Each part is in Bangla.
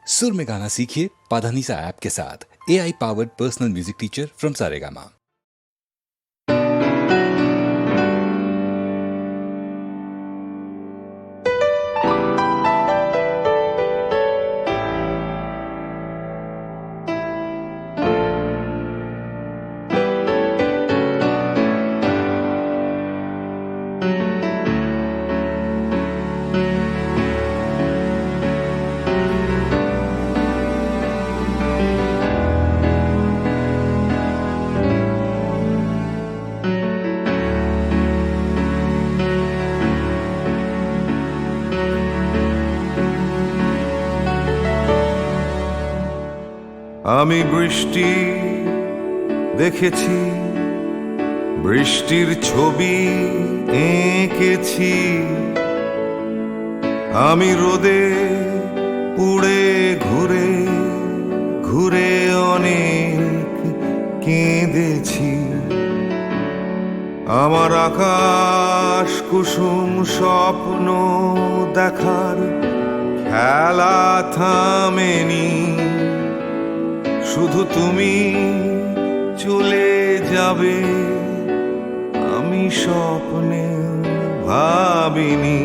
सुर में गाना सीखिए पाधानीसा ऐप के साथ। AI powered personal music teacher from Saregama. আমি বৃষ্টি দেখেছি, বৃষ্টির ছবি এঁকেছি। আমি রোদে পুড়ে ঘুরে ঘুরে অনেক কেঁদেছি। আমার আকাশ কুসুম স্বপ্ন দেখার খেলা থামেনি। শুধু তুমি চলে যাবে আমি স্বপ্নে ভাবিনি।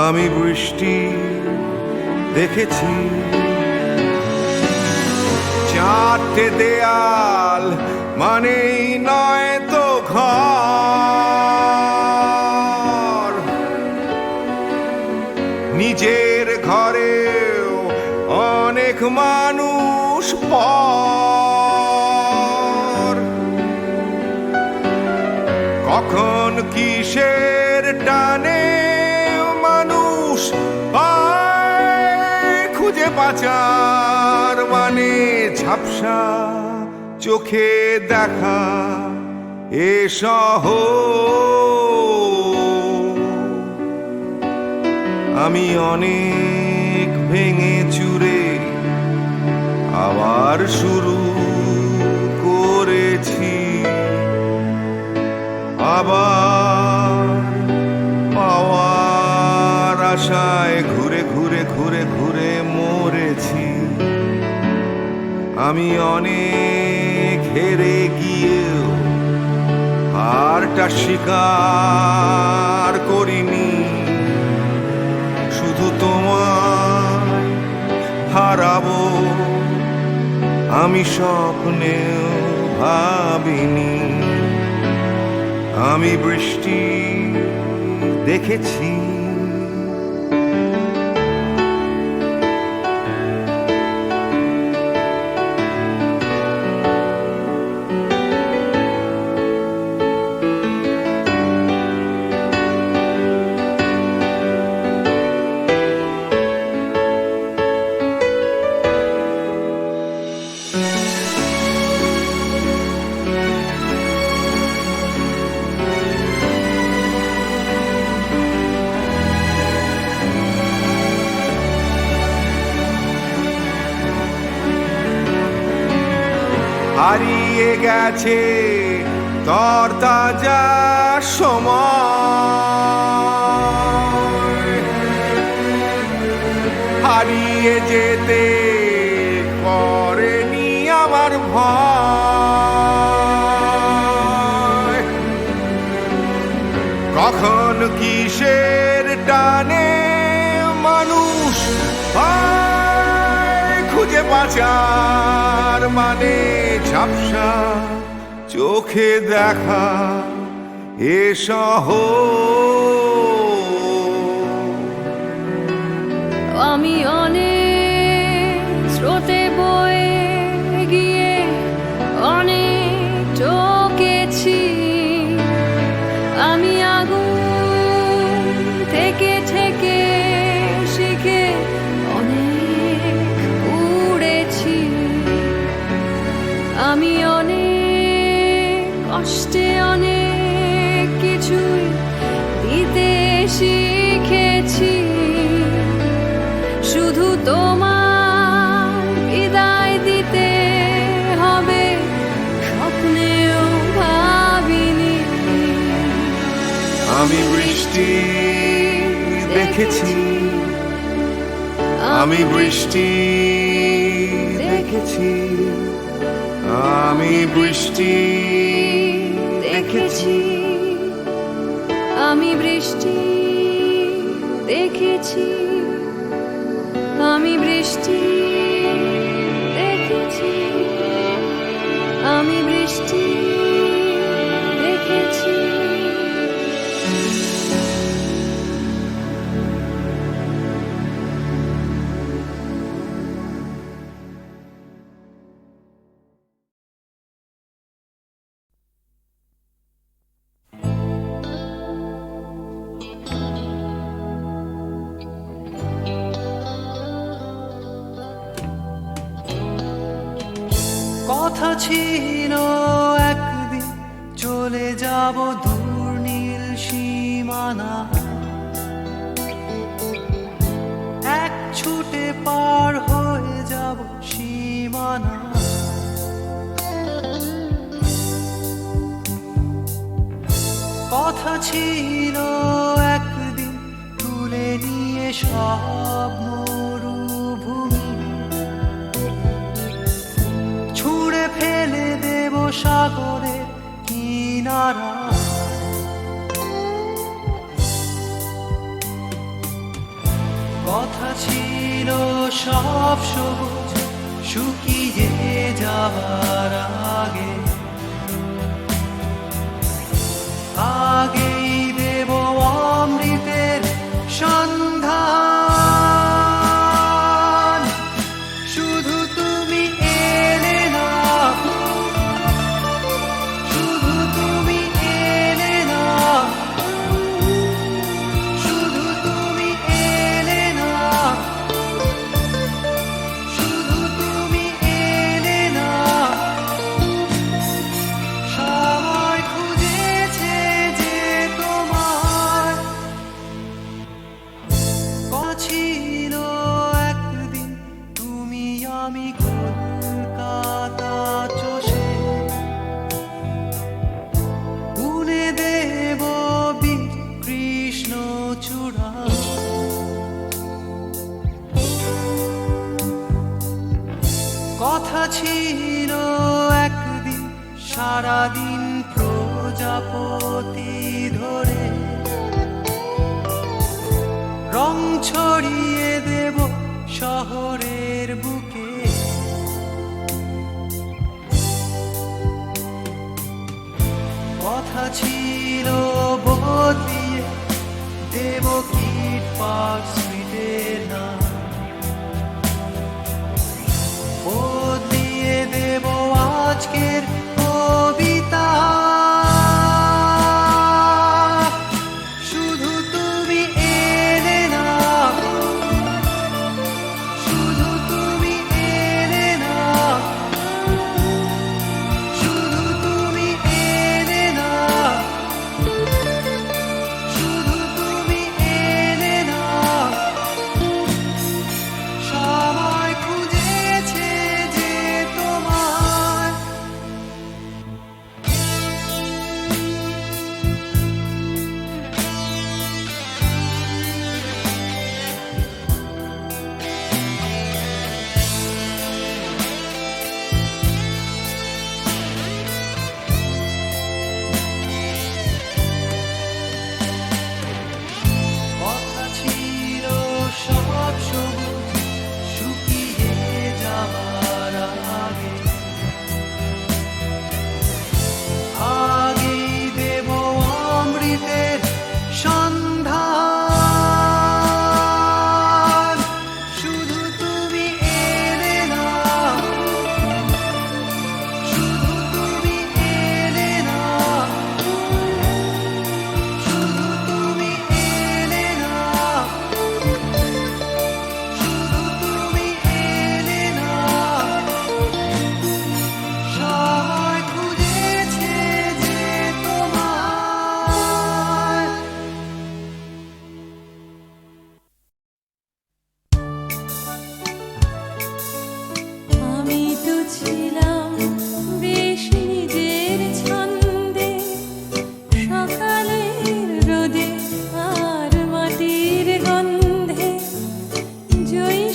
আমি বৃষ্টি দেখেছি, চারটে দেয়াল মানেই নয় তো ঘর। নিজের ঘরেও অনেক মানুষ পর। কখন কিসের টানে মানুষ পায় খুঁজে বাঁচার মানে। ঝাপসা চোখে দেখা এ শহর। আমি অনেক ভেঙে চুরে আবার শুরু করেছি। আবার পাওয়ার আশায় ঘুরে ঘুরে ঘুরে ঘুরে মরেছি। আমি অনেক হেরে গিয়েও হারটা স্বীকার করিনি। শুধু তোমায় হারাবো আমি স্বপ্নেও ভাবিনি। আমি বৃষ্টি দেখেছি। হারিয়ে গেছে তরতাজা সময়। হারিয়ে যেতে করেনি আমার ভয়। কখন কিসের টানে মানুষ পায় খুঁজে বাঁচার মানে। ঝাপসা চোখে দেখা এ শহর। আমি অনেক স্রোতে বয়ে গিয়ে অনেক চোখেছি। আমি আগুন থেকে থেকে শিখে অনেক উড়েছি। আমি অনেক কষ্টে অনেক কিছুই দিতে শিখেছি। শুধু তোমার বিদায় দিতে হবে স্বপ্নেও ভাবিনি। আমি বৃষ্টি দেখেছি, আমি বৃষ্টি দেখেছি, আমি বৃষ্টি দেখেছি, আমি বৃষ্টি দেখেছি, আমি বৃষ্টি দেখেছি, আমি বৃষ্টি দেখেছি। কথা ছিল একদিন চলে যাব দূর নীল সীমানা, এক ছুটে পার হয়ে যাব সীমানা। কথা ছিল একদিন তুলে নিয়ে সব মরুভূমি, ছুঁড়ে ফেলে দেব সাগরের কিনারা। কথা ছিল সব সবুজ শুকিয়ে যাবার আগে, আগেই দেব অমৃতের সন্ধান। শুধু তুমি এলে না, শুধু তুমি এলে না, শুধু তুমি এলে না, শুধু তুমি এলে না। সবাই খুঁজেছে যে তোমার ছিল একদিন তুমি আমি কলকাতা চষে বুনে দেব বীর কৃষ্ণ চূড়া। কথা ছিল একদিন সারাদিন প্রজাপতি ধরে রং ছড়িয়ে দেব শহরের বুকে। কথা ছিল বদলিয়ে দেব কিট পার্ক স্ট্রিটের নাম, বদলিয়ে দেব আজকের কবিতা। শুধু তুমি এলে না, শুধু তুমি এলে না, শুধু তুমি এলে না, শুধু তুমি এলে না। সবাই খুঁজেছে যে তোমার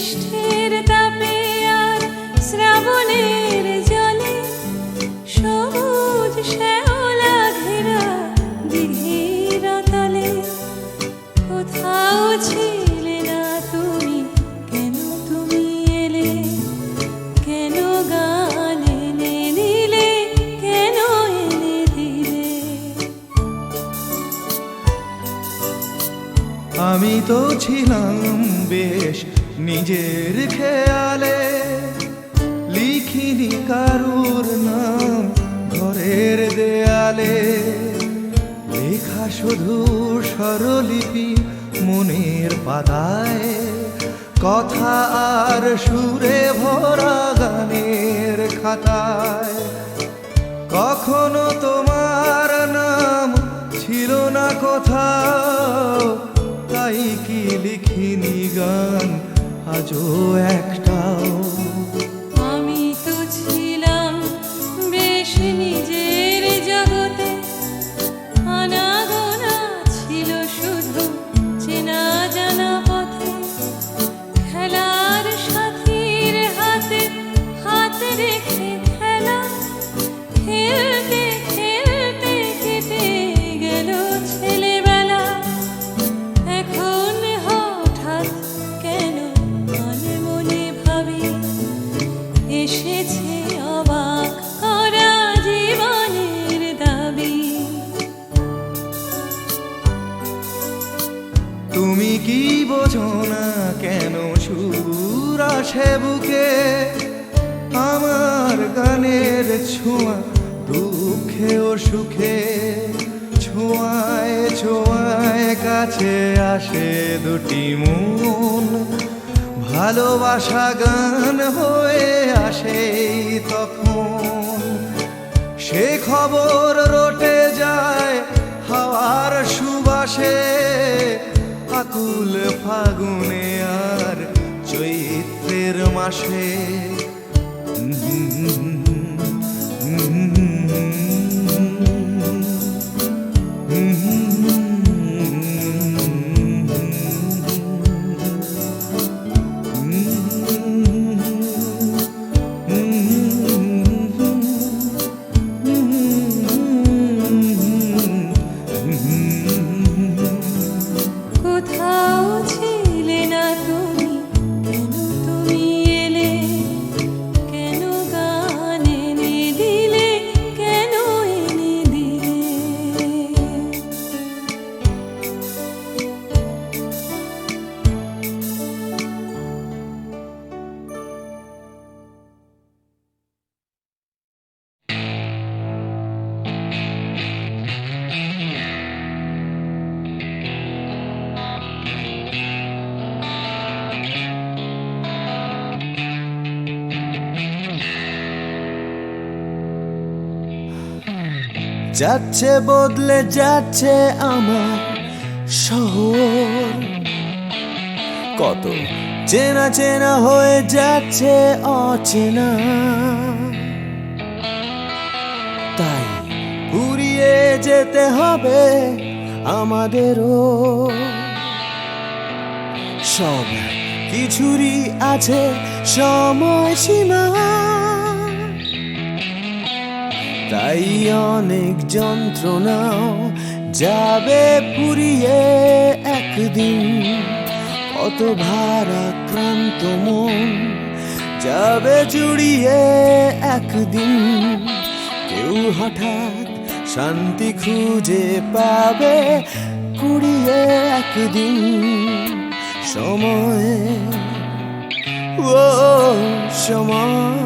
জ্যৈষ্ঠের তাপে আর শ্রাবণের জলে সবুজ শ্যাওলা ঘেরা দিঘির তলে কোথাও ছিলে না তুমি, কেন তুমি এলে, কেন গান এনে দিলে, কেন এনে দিলে। আমি তো ছিলাম বেশ নিজের খেয়ালে, লিখিনি কারুর নাম ঘরের দেয়ালে, লেখা শুধু স্বরলিপি মনের পাতায়, কথা আর সুরে ভরা গানের খাতায়। কখনো তোমার নাম ছিল না কোথাও, তাই কি লিখিনি গান আজও একটাও। আমি তো ছিলাম বেশ নিজের জগতে, আনাগোনা ছিল শুধু চেনা জানা পথে, খেলার সাথীর হাতে হাত রেখে খেলা, খেলতে খেলতে কেটে গেল ছেলেবেলা। এখন হঠাৎ কেন মনে মনে ভাবি এসেছে অবাক করা জীবনের দাবি। তুমি কি বোঝো না কেন সুর আসে বুকে, আমার গানের ছোঁয়া দুঃখে ও সুখে, ছোঁয়ায় ছোঁয়ায় কাছে আসে দুটি মন, ভালোবাসা গান হয়ে আসে তখন। সে খবর রটে যায় হাওয়ার সুবাসে, আকুল ফাগুনে আর চৈত্রের মাসে। কোথাও ছিলে না তুমি, কেন তুমি এলে, কেন গান এনে দিলে, কেন এনে দিলে। যাচ্ছে বদলে যাচ্ছে আমার শহর, কত চেনা চেনা হয়ে যাচ্ছে অচেনা, তাই ঘুরিয়ে যেতে হবে আমাদেরও। সব কিছুরই আছে সময়সীমা, তাই অনেক যন্ত্রণাও যাবে ফুরিয়ে একদিন, কত ভারাক্রান্ত মন যাবে জুড়িয়ে একদিন। কেউ হঠাৎ শান্তি খুঁজে পাবে কুড়িয়ে একদিন, সময় ও সময়।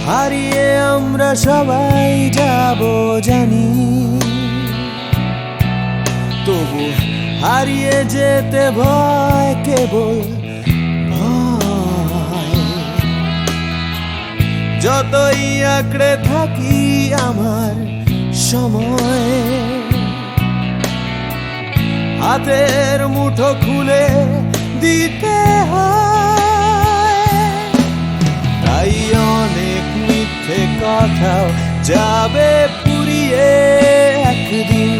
হারিয়ে আমরা সবাই যাব জানি, তবু হারিয়ে যেতে ভয়, কেবল ভয়। যতই আঁকড়ে থাকি আমার সময়, হাতের মুঠো খুলে দিতে হয়। তাই অনেক মিথ্যে কথাও যাবে ফুরিয়ে একদিন,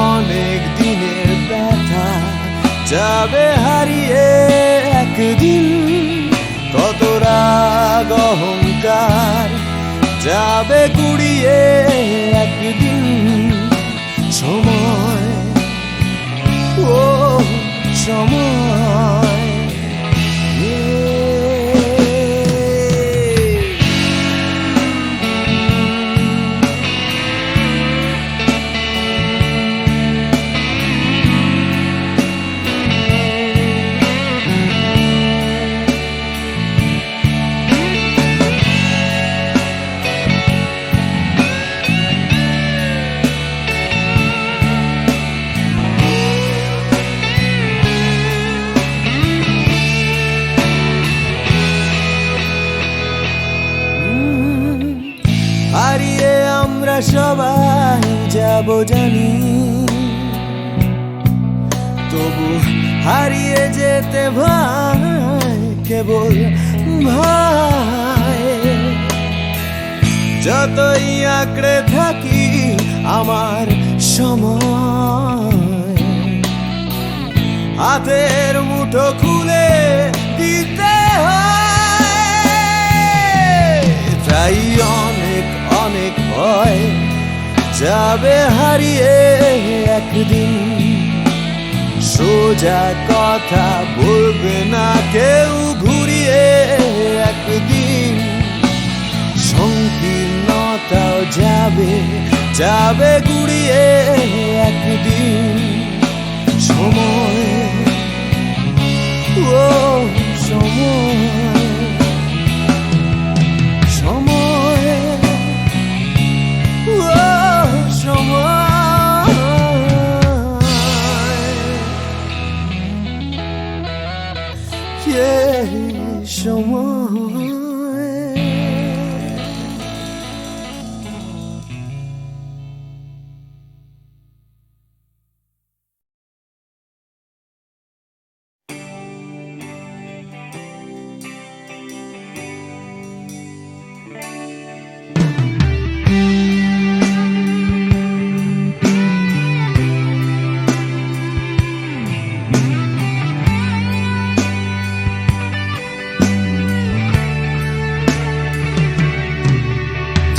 অনেক দিনের ব্যথা যাবে হারিয়ে একদিন, কত রাগ অহংকার যাবে গুড়িয়ে একদিন। সময়, ও সময়, হারিয়ে আমরা সবাই যাব জানি, তবু হারিয়ে যেতে ভাই কেবল ভাই। যতই আঁকড়ে থাকি আমার সময়, হাতের মুঠো খুলে দিতে হয়। তাই অনেক অনেক ভয় যাবে হারিয়ে একদিন, সোজা কথা বলবে না কেউ ঘুরিয়ে একদিন। সংকীর্ণতাও যাবে যাবে গুড়িয়ে একদিন। সময়, ও সময়, সময়, ও সময়, সময়।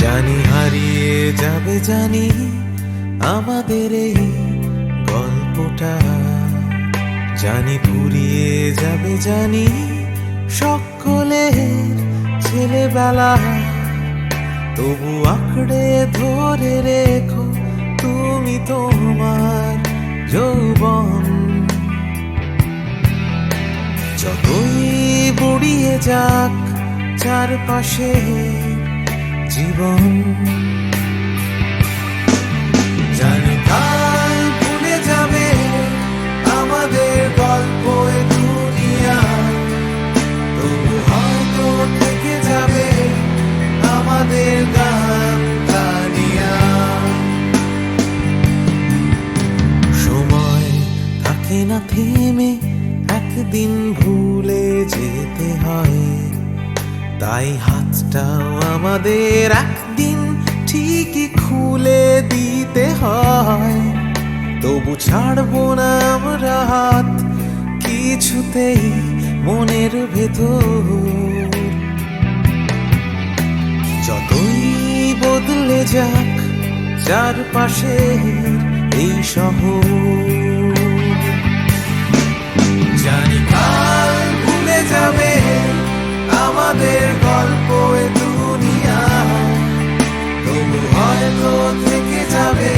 জানি হারিয়ে যাবে জানি আমাদের এই গল্পটা, জানি ফুরিয়ে যাবে জানি সকলের ছেলেবেলা। তবু আঁকড়ে ধরে রেখো তুমি তোমার যৌবন, যতই বুড়িয়ে যাক চারপাশে জীবন। জানি কাল ভুলে যাবে আমাদের গল্প এ দুনিয়া, তবু হয়তো থেকে যাবে আমাদের গান গানিয়া। সময় থাকে না থেমে, একদিন ভুলে যেতে হয়। তাই হাতটাও আমাদের একদিন ঠিকই খুলে দিতে হয়। তবু ছাড়বো না আমরা হাত কিছুতেই মনের ভেতর, যতই বদলে যাক চারপাশের এই শহর। জানি কাল ভুলে যাবে আমাদের গল্প এ দুনিয়া, তবু হয়তো থেকে যাবে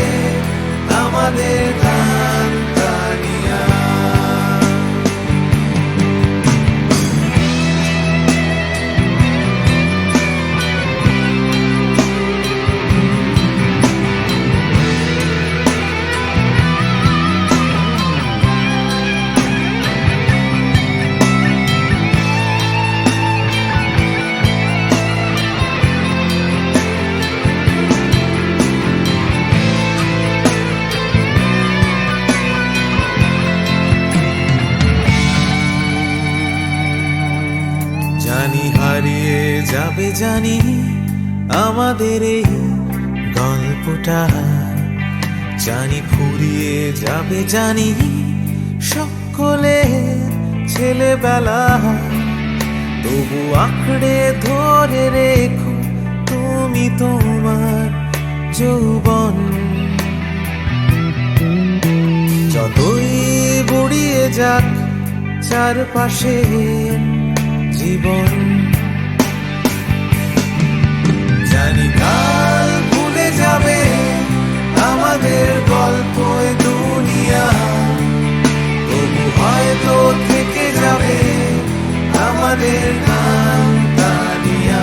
আমাদের গান গানিয়া। জানি হারিয়ে যাবে জানি আমাদের এই গল্পটা, জানি ফুরিয়ে যাবে জানি সকলে ছেলেবেলা, তবু আঁকড়ে ধরে রেখো তুমি তোমার যৌবন। যতই বুড়িয়ে যাক চারপাশে জীবন, জানি কাল ভুলে যাবে আমাদের গল্প এ দুনিয়া, তবু হয়তো থেকে যাবে আমাদের গান গানিয়া।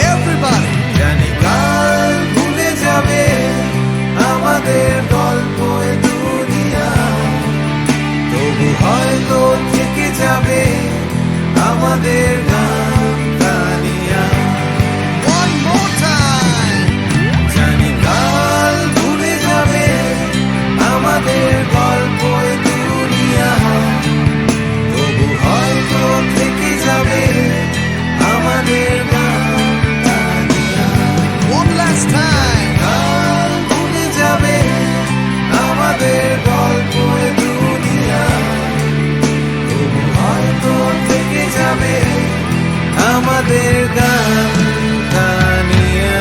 Everybody! জানি কাল ভুলে যাবে আমাদের গল্প এ দুনিয়া, তবু হয়তো থেকে যাবে আমাদের গান গানিয়া। One more time! জানি কাল ভুলে যাবে আমাদের গল্প এ দুনিয়া, তবু হয়তো থেকে যাবে আমাদের গান গানিয়া। One last time! কাল ভুলে যাবে আমাদের গল্প এ দুনিয়া, তবু হয়তো থেকে যাবে আমাদের গান গানিয়া।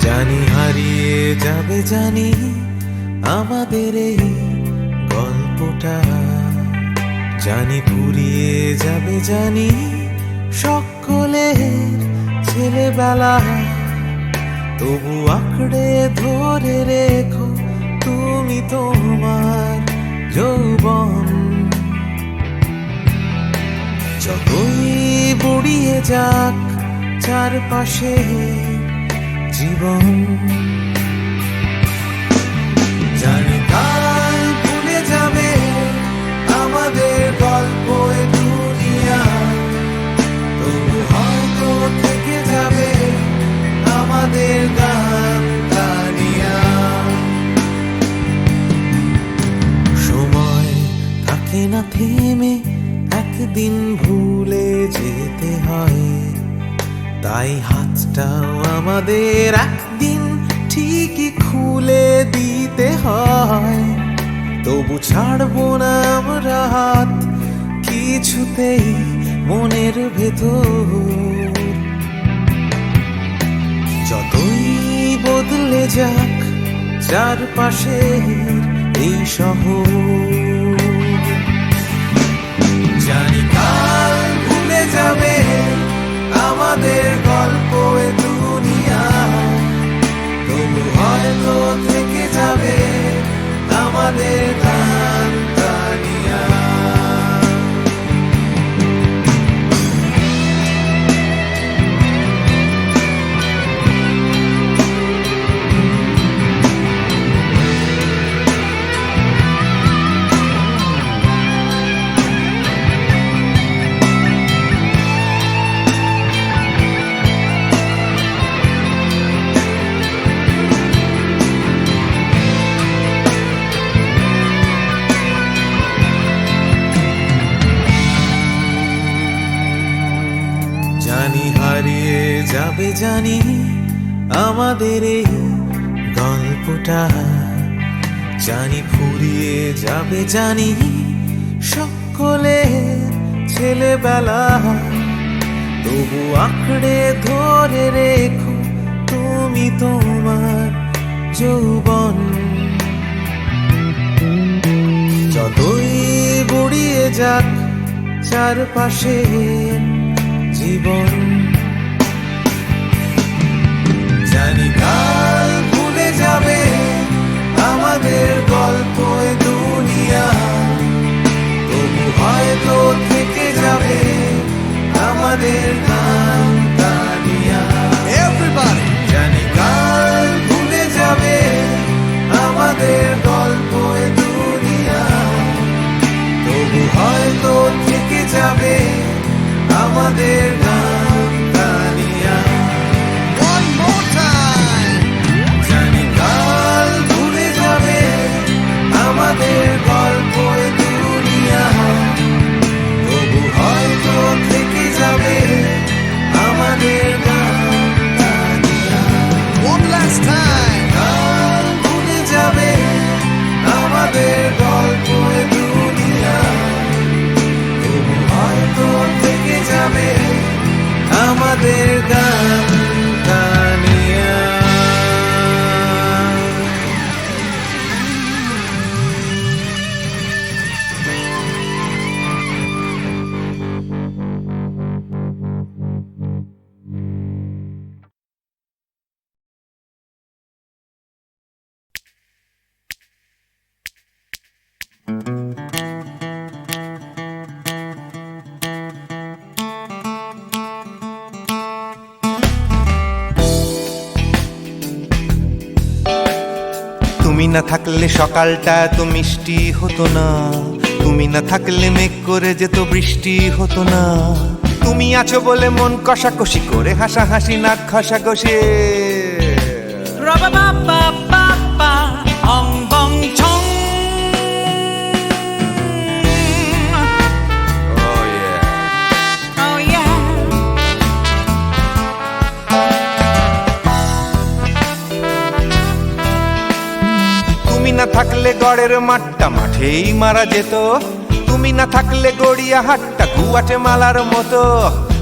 জানি হারিয়ে যাবে জানি আমাদের এই গল্পটা, জানি ফুরিয়ে যাবে জানি সকলের ছেলেবেলা, তবু আঁকড়ে ধরে রেখো তুমি তোমার যৌবন। যতই বুড়িয়ে যাক চারপাশে জীবন, জানি কাল ভুলে যাবে আমাদের গল্প এ দুনিয়া, তবু হয়তো থেকে যাবে আমাদের গান গানিয়া। সময় থাকে না থেমে, একদিন ভুলে যেতে হয়, তাই হাতটাও আমাদের একদিন ঠিকই খুলে দিতে হয়। তবু ছাড়বো না আমরা হাত কিছুতেই মনের ভেতর, যতই বদলে যাক চারপাশের এই শহর। জানি কাল ভুলে যাবে আমাদের গল্প এ দুনিয়া, তবু হয়তো থেকে যাবে আমাদের গান গানিয়া। জানি হারিয়ে যাবে জানি আমাদের এই গল্পটা, জানি ফুরিয়ে যাবে জানি সকলের ছেলেবেলা, তবু আঁকড়ে ধরে রেখো তুমি তোমার যৌবন। যতই বুড়িয়ে যাক চারপাশে জীবন, জানি কাল ভুলে যাবে আমাদের গল্প এ দুনিয়া, তবু হয়তো থেকে যাবে আমার গান গানিয়া। তুমি না থাকলে সকালটা তো মিষ্টি হতো না, তুমি না থাকলে মেঘ করে যেত বৃষ্টি হতো না। তুমি আছো বলে মন কষাকষি করে হাসাহাসি নাক ঘষাঘষি। তুমি না থাকলে গড়ের মাঠটা মাঠেই মারা যেত, তুমি না থাকলে গড়িয়া হাটটা গুয়াটে মালার মতো।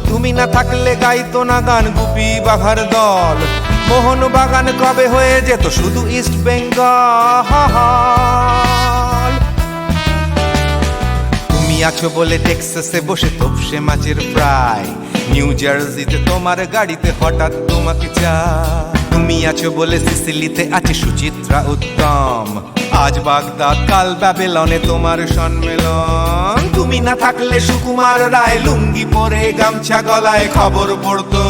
তুমি না থাকলে গাইতো না গান গুপি বাঘার দল, মোহন বাগান কবে হয়ে যেত শুধু ইস্ট বেঙ্গল। তুমি আছো বলে টেক্সাসে বসে তোপসে মাছের ফ্রাই, নিউ জার্সিতে তোমার গাড়িতে হঠাৎ তোমাকে চাই। তুমি আছো বলে সিসিলিতে আছে সুচিত্রা উত্তম, আজ বাগদাদ কাল ব্যাবিলনে তোমার সম্মেলন। তুমি না থাকলে সুকুমার রায় লুঙ্গি পরে গামছা গলায় খবর পড়তো।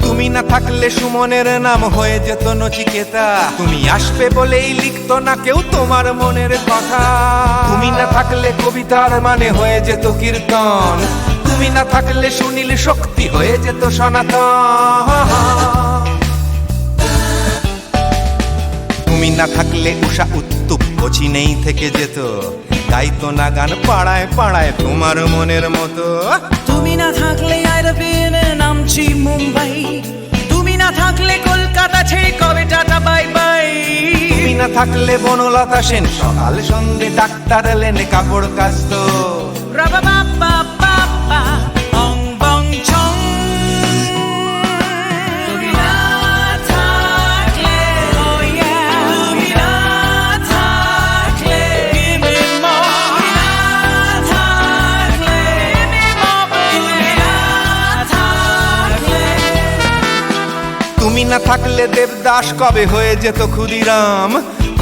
তুমি না থাকলে সুমনের নাম হয়ে যেত নচিকেতা, তুমি আসবে বলেই লিখতো না কেউ তোমার মনের কথা। তুমি না থাকলে কবিতার মানে হয়ে যেত কীর্তন, তুমি না থাকলে সুনীল শক্তি হয়ে যেত সনাতন। তুমি না থাকলে উষা উত্তুপ নেই থেকে যেত, গাইতো না গান পাড়ায় পাড়ায় তোমার মনের মতো। তুমি না থাকলে আইরবিনে নামছি মুম্বাই, তুমি না থাকলে কলকাতা ছেড়ে কবে টাটা বাই বাই। তুমি না থাকলে বনলতা সেন সকাল সন্ধে ডাক্তার লেনে কাপড় কাচতো। তুমি না থাকলে দেবদাস কবে হয়ে যেত ক্ষুদিরাম,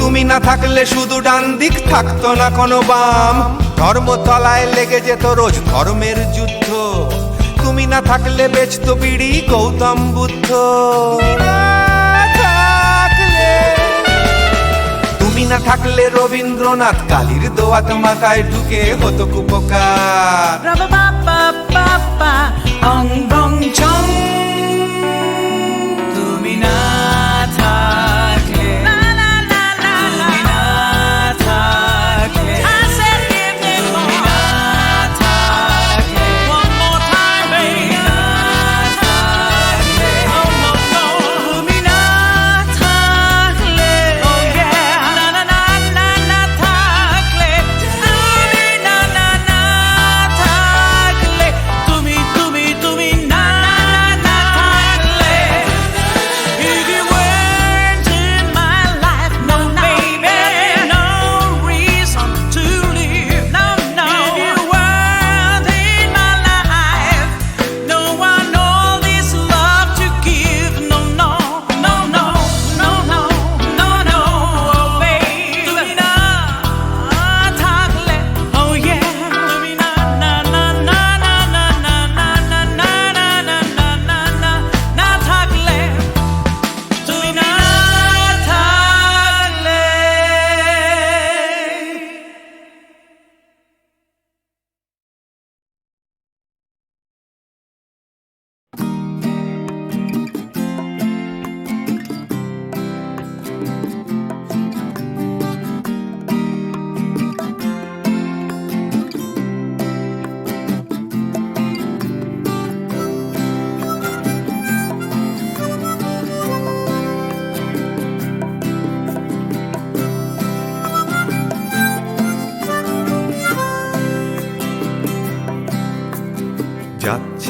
তুমি না থাকলে শুধু ডান দিক থাকতো না কোনো বাম। ধর্মতলায় লেগে যেত রোজ ধর্মের যুদ্ধ, তুমি না থাকলে বেচতো বিড়ি গৌতম বুদ্ধ। তুমি না থাকলে রবীন্দ্রনাথ কালীর দোয়াত মাথায় ঢুকে হতো কুপকার। তুমি না থাকলে, তুমি না থাকলে, তুমি না থাকলে, one more time, baby, না থাকলে, oh no no, তুমি না থাকলে, oh yeah, না না না না না থাকলে, তুমি না না না থাকলে,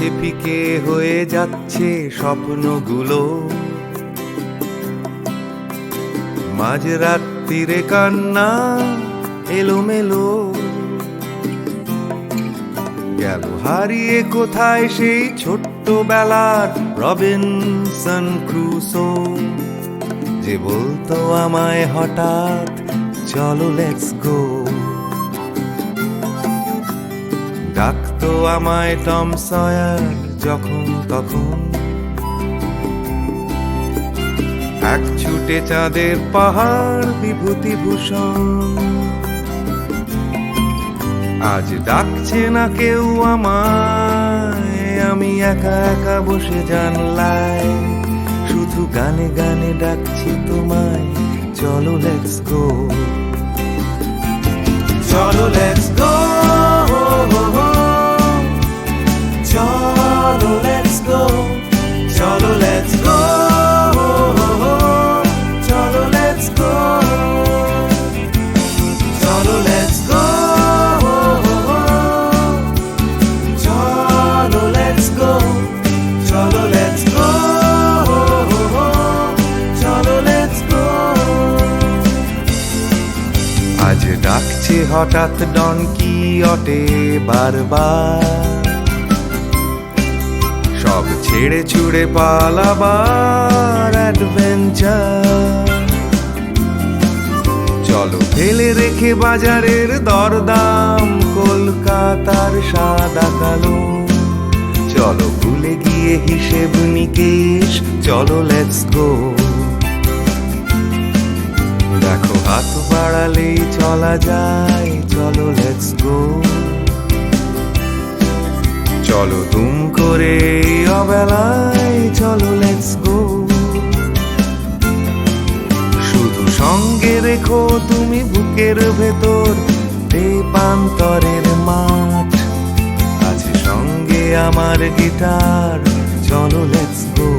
হচ্ছে ফিকে হয়ে যাচ্ছে স্বপ্নগুলো, মাঝরাত্রিরে কান্না এলোমেলো, গেল হারিয়ে কোথায় সেই ছোট্টবেলার রবিনসন ক্রুসো, যে বলতো আমায় হঠাৎ চলো লেটস গো, ডাকতো আমায় টম সয়ার যখন তখন, এক ছুটে চাঁদের পাহাড় বিভূতিভূষণ। আজ ডাকছে না কেউ আমায়, আমি একা একা বসে জানলায়, শুধু গানে গানে ডাকছি তোমায় চলো লেটস গো, চলো লেটস গো, চলো লেটস গো, চলো লেটস গো, চলো লেটস গো, চলো লেটস গো, চলো লেটস গো, চলো লেটস গো, চলো লেটস গো। আজ ডাকছে হঠাৎ ডন কিহটে বারবার, সব ছেড়ে ছুড়ে পালাবার অ্যাডভেঞ্চার, চলো ফেলে রেখে বাজারের দরদাম কলকাতার সাদা কালো, চলো ভুলে গিয়ে হিসেব নিকেশ চলো লেটস গো, দেখো হাত বাড়ালেই চলা যায় চলো লেটস গো, চলো দুম করে অবেলায় চলো লেটস গো, শুধু সঙ্গে রেখো তুমি বুকের ভেতর দেবান্তরের মাঠ, আছে সঙ্গে আমার গিটার চলো লেটস গো।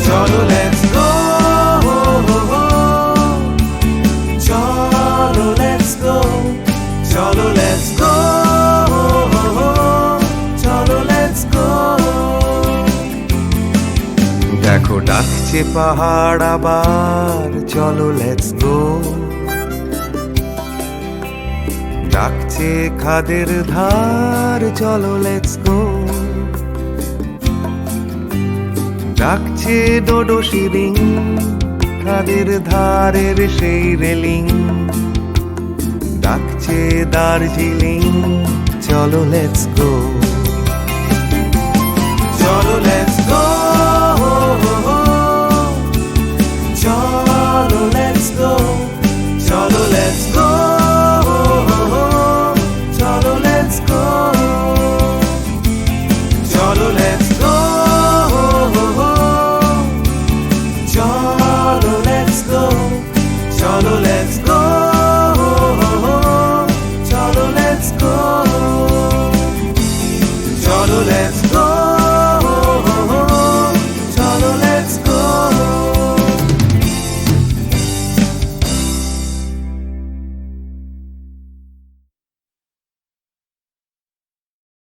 চলো লেটস গো, চলো লেটস গো, চলো লেটস গো, চলো লেটস গো, দেখো ডাকছে পাহাড় আবার চলো লেটস গো, ডাকছে খাদের ধার চলো লেটস গো, ডাকছে ডোডো শিরিং খাদের ধারের সেই রেলিং, ডাকছে দার্জিলিং চলো লেটস গো।